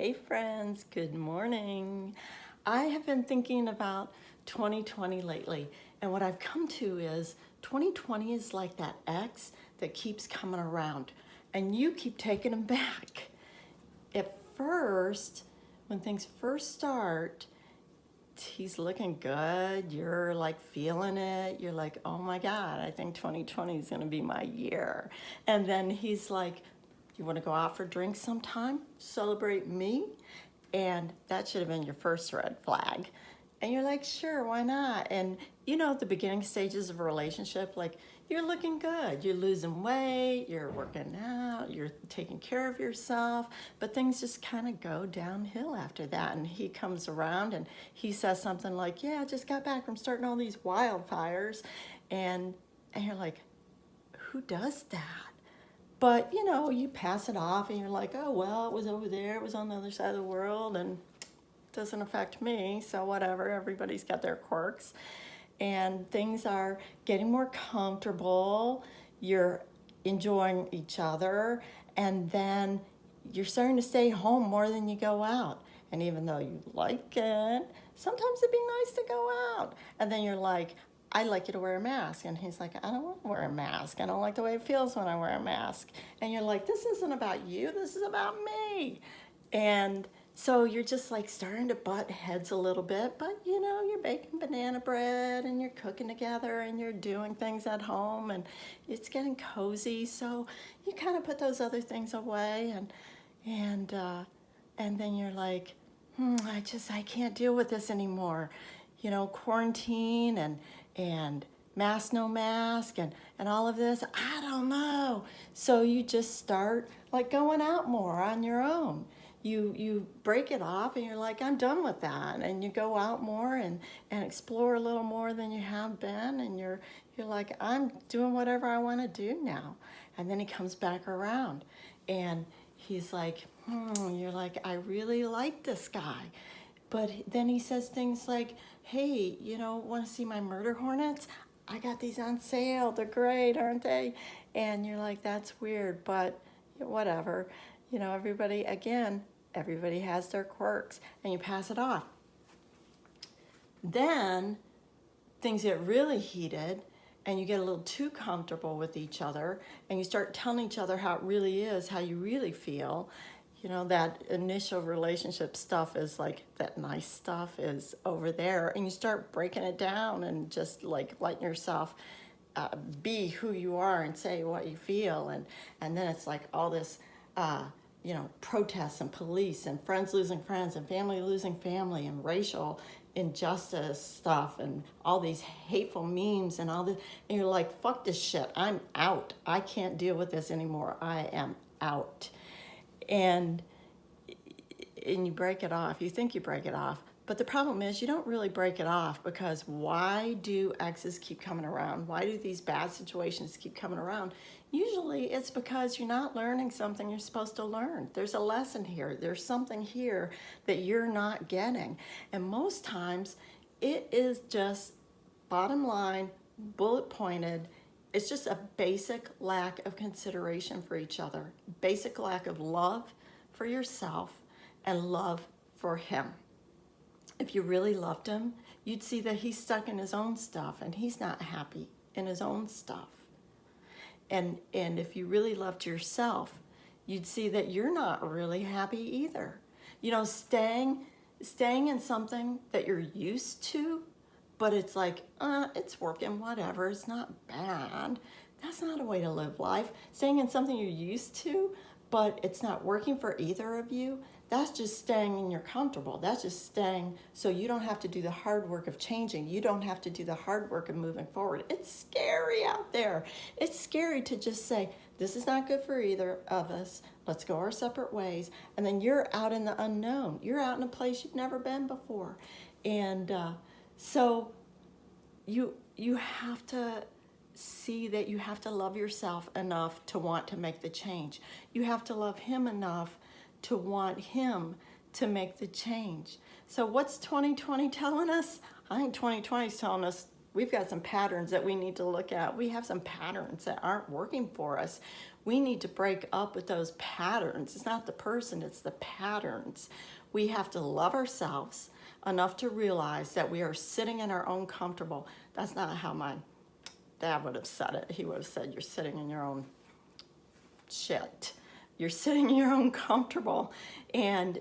Hey friends, good morning. I have been thinking about 2020 lately, and what I've come to is 2020 is like that ex that keeps coming around, and you keep taking him back. At first, when things first start, he's looking good. You're like feeling it. You're like, oh my God, I think 2020 is going to be my year. And then he's like, you want to go out for drinks sometime? Celebrate me? And that should have been your first red flag. And you're like, sure, why not? And you know, the beginning stages of a relationship, like you're looking good. You're losing weight, you're working out, you're taking care of yourself, but things just kind of go downhill after that. And he comes around and he says something like, yeah, I just got back from starting all these wildfires. And you're like, who does that? But you know, you pass it off and you're like, oh, well, it was over there, it was on the other side of the world, and it doesn't affect me, so whatever, everybody's got their quirks. And things are getting more comfortable, you're enjoying each other, and then you're starting to stay home more than you go out. And even though you like it, sometimes it'd be nice to go out. And then you're like, I like you to wear a mask. And he's like, I don't want to wear a mask. I don't like the way it feels when I wear a mask. And you're like, this isn't about you, this is about me. And so you're just like starting to butt heads a little bit, but you know, you're baking banana bread and you're cooking together and you're doing things at home and it's getting cozy. So you kind of put those other things away and uh, and then you're like, I can't deal with this anymore. You know, quarantine and mask, no mask, and all of this. I don't know. So you just start like going out more on your own. You break it off and you're like, I'm done with that. And you go out more and explore a little more than you have been. And you're like, I'm doing whatever I want to do now. And then he comes back around and he's like, you're like, I really like this guy. But then he says things like, hey, you know, want to see my murder hornets? I got these on sale. They're great, aren't they? And you're like, that's weird, but whatever. You know, everybody has their quirks, and you pass it off. Then things get really heated, and you get a little too comfortable with each other, and you start telling each other how it really is, how you really feel. You know, that initial relationship stuff is like, that nice stuff is over there, and you start breaking it down and just like letting yourself be who you are and say what you feel. And then it's like all this you know, protests and police and friends losing friends and family losing family and racial injustice stuff and all these hateful memes and all this. And you're like, fuck this shit. I'm out. I can't deal with this anymore. I am out. And you break it off. You think you break it off. But the problem is you don't really break it off, because why do exes keep coming around? Why do these bad situations keep coming around? Usually it's because you're not learning something you're supposed to learn. There's a lesson here. There's something here that you're not getting. And most times it is just bottom line, bullet pointed. It's just a basic lack of consideration for each other, basic lack of love for yourself and love for him. If you really loved him, you'd see that he's stuck in his own stuff and he's not happy in his own stuff. And if you really loved yourself, you'd see that you're not really happy either. You know, staying in something that you're used to, but it's like, it's working, whatever, it's not bad. That's not a way to live life. Staying in something you're used to, but it's not working for either of you, that's just staying in your comfortable. That's just staying so you don't have to do the hard work of changing. You don't have to do the hard work of moving forward. It's scary out there. It's scary to just say, this is not good for either of us. Let's go our separate ways. And then you're out in the unknown. You're out in a place you've never been before. And so you have to see that you have to love yourself enough to want to make the change. You have to love him enough to want him to make the change. So what's 2020 telling us? I think 2020 is telling us we've got some patterns that we need to look at. We have some patterns that aren't working for us. We need to break up with those patterns. It's not the person, it's the patterns. We have to love ourselves enough to realize that we are sitting in our own comfortable. That's not how my dad would have said it. He would have said, you're sitting in your own shit. You're sitting in your own comfortable, and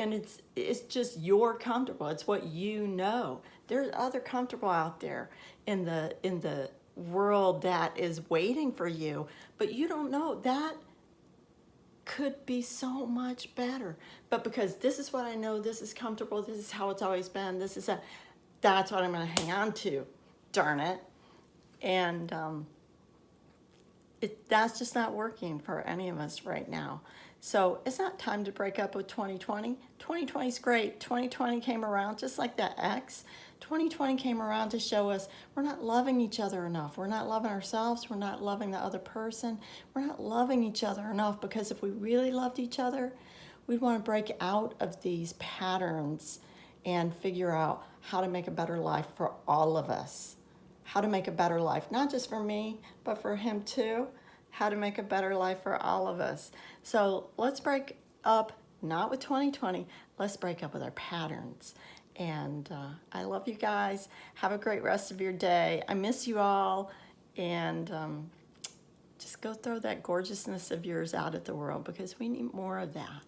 it's just your comfortable. It's what you know. There's other comfortable out there in the world that is waiting for you, but you don't know that could be so much better. But because this is what I know, this is comfortable, this is how it's always been, that's what I'm going to hang on to. Darn it. And that's just not working for any of us right now. So it's not time to break up with 2020. 2020 is great. 2020 came around just like that ex. 2020 came around to show us we're not loving each other enough. We're not loving ourselves. We're not loving the other person. We're not loving each other enough, because if we really loved each other, we'd want to break out of these patterns and figure out how to make a better life for all of us. How to make a better life, not just for me, but for him too. How to make a better life for all of us. So let's break up, not with 2020, let's break up with our patterns. And I love you guys. Have a great rest of your day. I miss you all. And just go throw that gorgeousness of yours out at the world, because we need more of that.